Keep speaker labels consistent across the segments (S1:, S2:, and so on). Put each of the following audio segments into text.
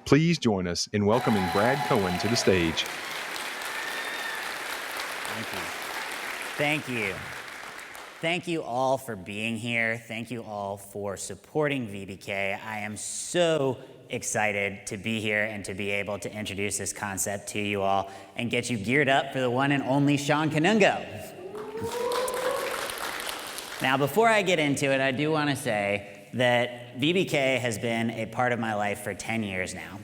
S1: Please join us in welcoming Brad Cohen to the stage.
S2: Thank you. Thank you. Thank you all for being here. Thank you all for supporting VBK. I am so excited to be here and to be able to introduce this concept to you all and get you geared up for the one and only Sean Kanungo. Now, before I get into it, I do want to say that VBK has been a part of my life for 10 years now.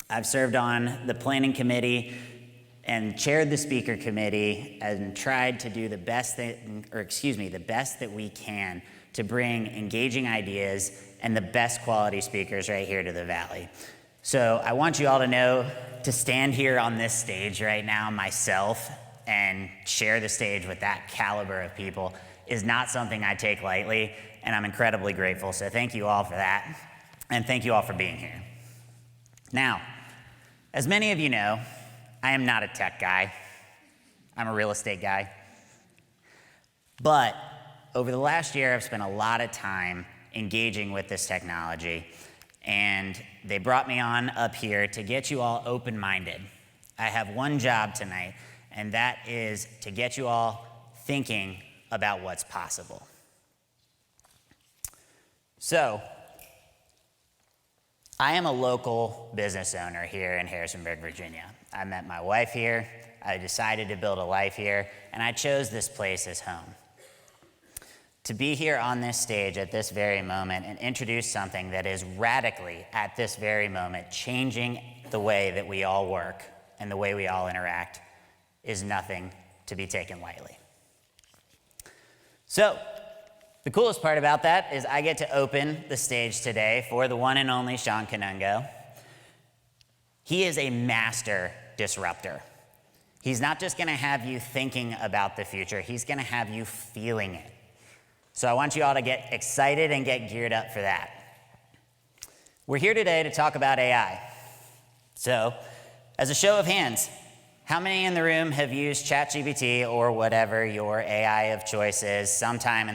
S2: I've served on the planning committee and chaired the speaker committee and tried to do the best that we can to bring engaging ideas and the best quality speakers right here to the Valley. So I want you all to know to stand here on this stage right now myself and share the stage with that caliber of people is not something I take lightly, and I'm incredibly grateful. So thank you all for that, and thank you all for being here. Now, as many of you know, I am not a tech guy. I'm a real estate guy. But over the last year, I've spent a lot of time engaging with this technology, and they brought me on up here to get you all open-minded. I have one job tonight, and that is to get you all thinking about what's possible. So, I am a local business owner here in Harrisonburg, Virginia. I met my wife here, I decided to build a life here, and I chose this place as home. To be here on this stage at this very moment and introduce something that is radically, at this very moment, changing the way that we all work and the way we all interact is nothing to be taken lightly. So, the coolest part about that is I get to open the stage today for the one and only Sean Kanungo. He is a master disruptor. He's not just gonna have you thinking about the future, he's gonna have you feeling it. So I want you all to get excited and get geared up for that. We're here today to talk about AI. So, as a show of hands, how many in the room have used ChatGPT or whatever your AI of choice is sometime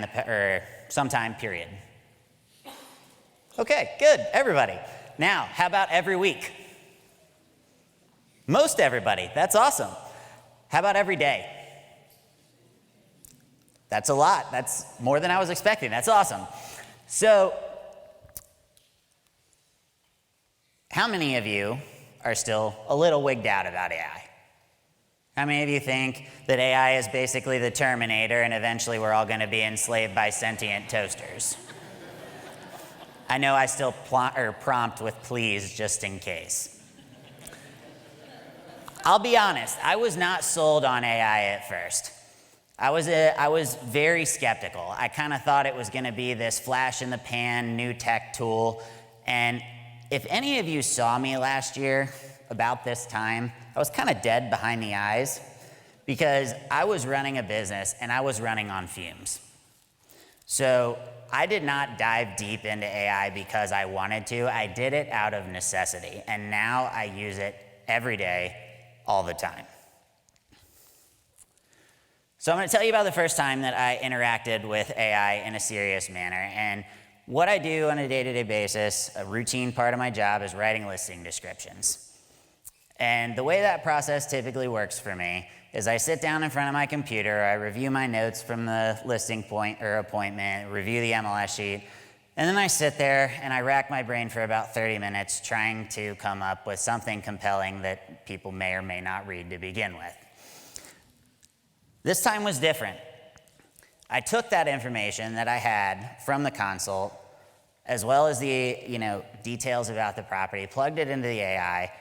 S2: period? Okay, good, everybody. Now, how about every week? Most everybody, that's awesome. How about every day? That's a lot, that's more than I was expecting, that's awesome. So, how many of you are still a little wigged out about AI? How many of you think that AI is basically the Terminator and eventually we're all going to be enslaved by sentient toasters? I know I still prompt with please just in case. I'll be honest, I was not sold on AI at first. I was very skeptical. I kind of thought it was going to be this flash in the pan new tech tool. And if any of you saw me last year about this time, I was kind of dead behind the eyes because I was running a business and I was running on fumes. So I did not dive deep into AI because I wanted to. I did it out of necessity. And now I use it every day, all the time. So I'm going to tell you about the first time that I interacted with AI in a serious manner. And what I do on a day-to-day basis, a routine part of my job, is writing listing descriptions. And the way that process typically works for me is I sit down in front of my computer, I review my notes from the listing appointment, review the MLS sheet, and then I sit there and I rack my brain for about 30 minutes trying to come up with something compelling that people may or may not read to begin with. This time was different. I took that information that I had from the consult, as well as the details about the property, plugged it into the AI,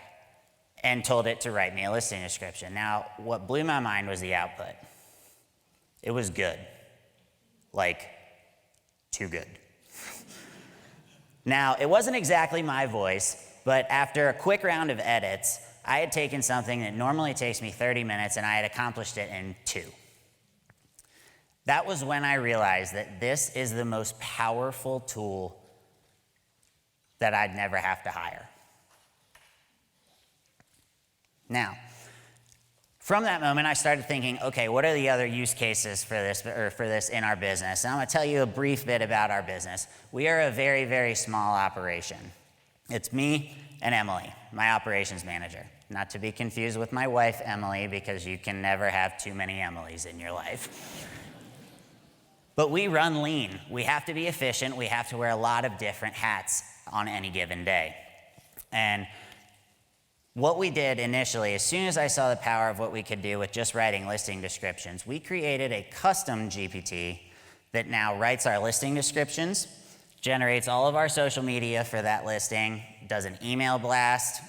S2: and told it to write me a listing description. Now, what blew my mind was the output. It was good. Like, too good. Now, it wasn't exactly my voice, but after a quick round of edits, I had taken something that normally takes me 30 minutes and I had accomplished it in 2. That was when I realized that this is the most powerful tool that I'd never have to hire. Now, from that moment, I started thinking, okay, what are the other use cases for this in our business? And I'm going to tell you a brief bit about our business. We are a very, very small operation. It's me and Emily, my operations manager. Not to be confused with my wife, Emily, because you can never have too many Emilys in your life. But we run lean. We have to be efficient. We have to wear a lot of different hats on any given day. And what we did initially, as soon as I saw the power of what we could do with just writing listing descriptions, we created a custom GPT that now writes our listing descriptions, generates all of our social media for that listing, does an email blast,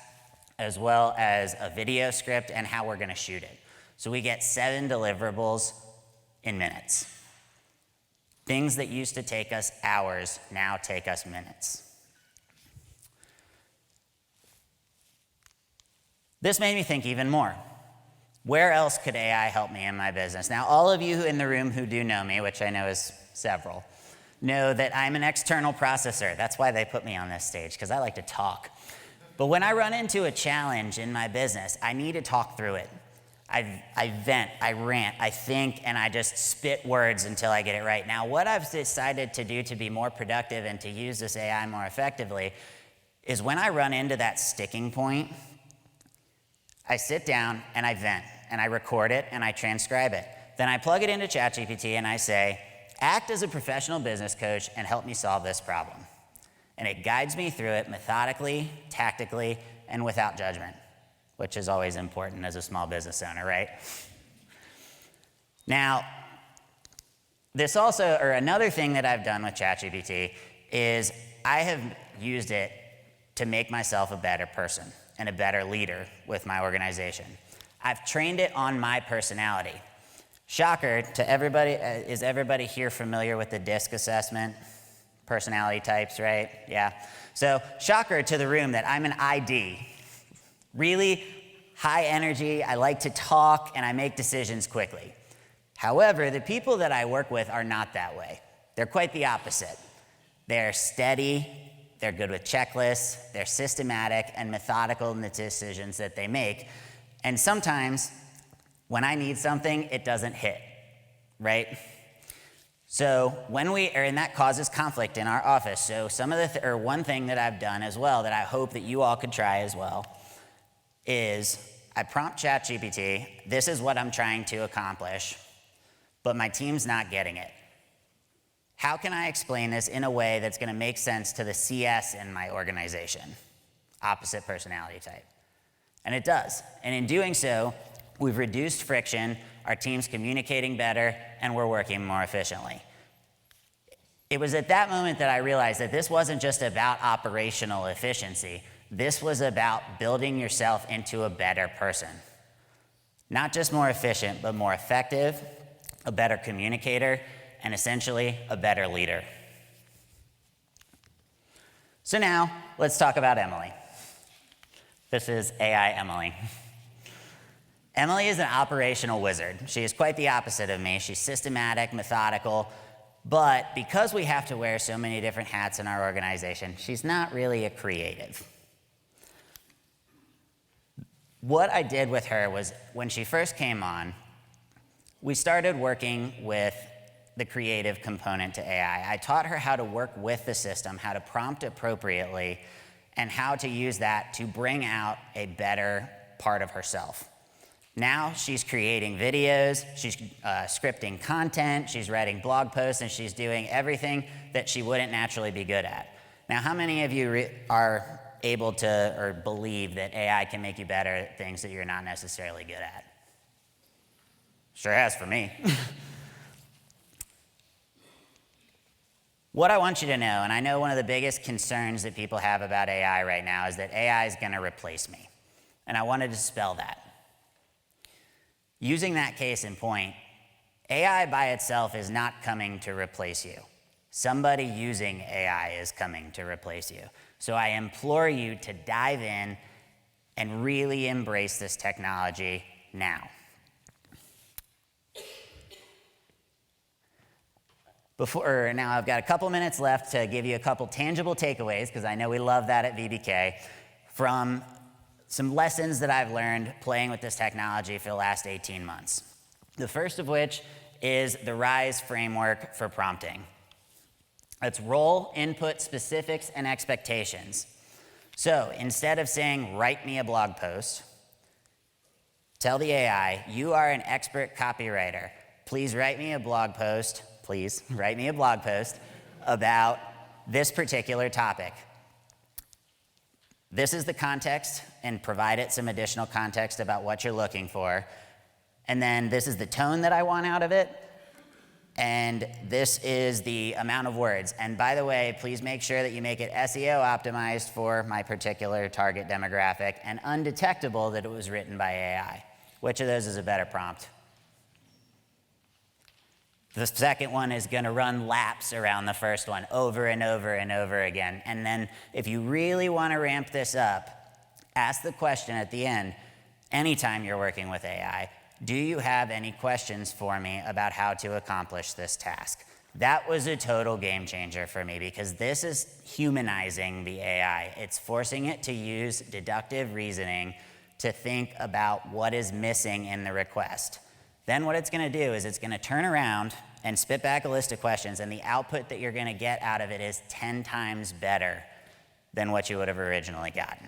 S2: as well as a video script and how we're going to shoot it. So we get 7 deliverables in minutes. Things that used to take us hours now take us minutes. This made me think even more. Where else could AI help me in my business? Now, all of you in the room who do know me, which I know is several, know that I'm an external processor. That's why they put me on this stage, because I like to talk. But when I run into a challenge in my business, I need to talk through it. I vent, I rant, I think, and I just spit words until I get it right. Now, what I've decided to do to be more productive and to use this AI more effectively is when I run into that sticking point, I sit down and I vent, and I record it, and I transcribe it. Then I plug it into ChatGPT and I say, act as a professional business coach and help me solve this problem. And it guides me through it methodically, tactically, and without judgment, which is always important as a small business owner, right? Now, another thing that I've done with ChatGPT is I have used it to make myself a better person and a better leader with my organization. I've trained it on my personality. Shocker to everybody, is everybody here familiar with the DISC assessment? Personality types, right? Yeah. So, shocker to the room that I'm an ID. Really high energy, I like to talk, and I make decisions quickly. However, the people that I work with are not that way. They're quite the opposite. They're steady, they're good with checklists, they're systematic and methodical in the decisions that they make. And sometimes, when I need something, it doesn't hit, right? So and that causes conflict in our office. So one thing that I've done as well that I hope that you all could try as well is I prompt ChatGPT, this is what I'm trying to accomplish, but my team's not getting it. How can I explain this in a way that's going to make sense to the CS in my organization? Opposite personality type. And it does. And in doing so, we've reduced friction, our team's communicating better, and we're working more efficiently. It was at that moment that I realized that this wasn't just about operational efficiency. This was about building yourself into a better person. Not just more efficient, but more effective, a better communicator, and essentially a better leader. So now, let's talk about Emily. This is AI Emily. Emily is an operational wizard. She is quite the opposite of me. She's systematic, methodical, but because we have to wear so many different hats in our organization, she's not really a creative. What I did with her was, when she first came on, we started working with the creative component to AI. I taught her how to work with the system, how to prompt appropriately, and how to use that to bring out a better part of herself. Now she's creating videos, she's scripting content, she's writing blog posts, and she's doing everything that she wouldn't naturally be good at. Now, how many of you are able to or believe that AI can make you better at things that you're not necessarily good at? Sure has for me. What I want you to know, and I know one of the biggest concerns that people have about AI right now is that AI is going to replace me. And I want to dispel that. Using that case in point, AI by itself is not coming to replace you. Somebody using AI is coming to replace you. So I implore you to dive in and really embrace this technology now. Now I've got a couple minutes left to give you a couple tangible takeaways, because I know we love that at VBK, from some lessons that I've learned playing with this technology for the last 18 months. The first of which is the RISE framework for prompting. It's role, input, specifics, and expectations. So instead of saying, write me a blog post, tell the AI, you are an expert copywriter. Please write me a blog post, about this particular topic. This is the context, and provide it some additional context about what you're looking for. And then this is the tone that I want out of it. And this is the amount of words. And by the way, please make sure that you make it SEO optimized for my particular target demographic and undetectable that it was written by AI. Which of those is a better prompt? The second one is going to run laps around the first one over and over and over again. And then if you really want to ramp this up, ask the question at the end, anytime you're working with AI, do you have any questions for me about how to accomplish this task? That was a total game changer for me because this is humanizing the AI. It's forcing it to use deductive reasoning to think about what is missing in the request. Then what it's going to do is it's going to turn around and spit back a list of questions, and the output that you're going to get out of it is 10 times better than what you would have originally gotten.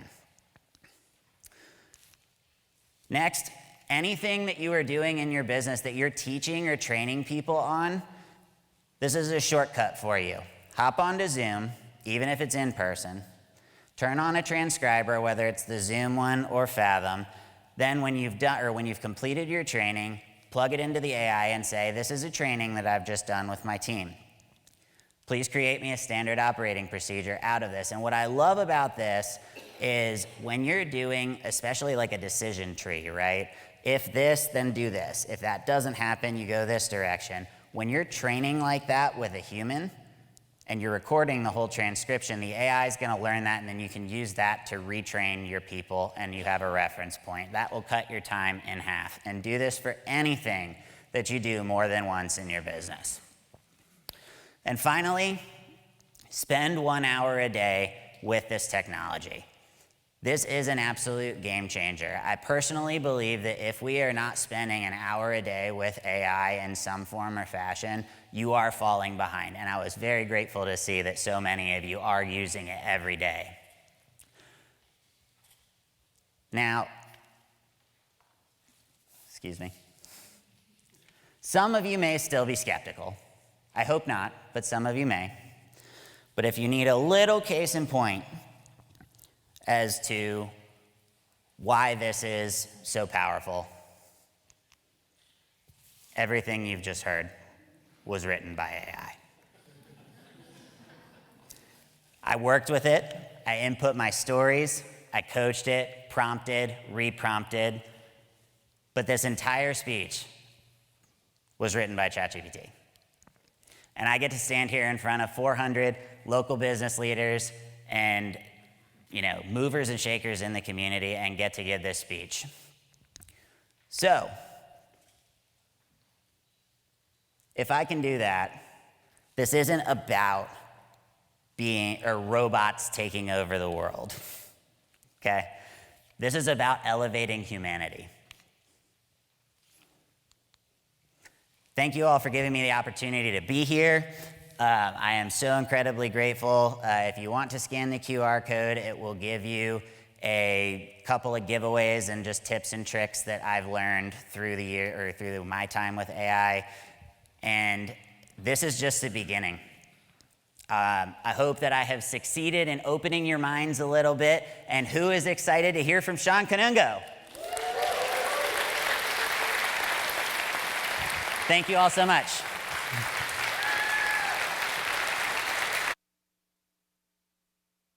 S2: Next, anything that you are doing in your business that you're teaching or training people on, this is a shortcut for you. Hop onto Zoom, even if it's in person. Turn on a transcriber, whether it's the Zoom one or Fathom. Then when you've completed your training, plug it into the AI and say, this is a training that I've just done with my team. Please create me a standard operating procedure out of this. And what I love about this is when you're doing, especially like a decision tree, right? If this, then do this. If that doesn't happen, you go this direction. When you're training like that with a human and you're recording the whole transcription, the AI is going to learn that, and then you can use that to retrain your people, and you have a reference point. That will cut your time in half. And do this for anything that you do more than once in your business. And finally, spend 1 hour a day with this technology. This is an absolute game changer. I personally believe that if we are not spending an hour a day with AI in some form or fashion, you are falling behind. And I was very grateful to see that so many of you are using it every day. Now, excuse me. Some of you may still be skeptical. I hope not, but some of you may. But if you need a little case in point as to why this is so powerful, everything you've just heard was written by AI. I worked with it, I input my stories, I coached it, prompted, reprompted, but this entire speech was written by ChatGPT. And I get to stand here in front of 400 local business leaders and movers and shakers in the community and get to give this speech. So, if I can do that, this isn't about robots taking over the world, okay? This is about elevating humanity. Thank you all for giving me the opportunity to be here. I am so incredibly grateful. If you want to scan the QR code, it will give you a couple of giveaways and just tips and tricks that I've learned through the year or through my time with AI. And this is just the beginning. I hope that I have succeeded in opening your minds a little bit. And who is excited to hear from Sean Kanungo? Thank you all so much.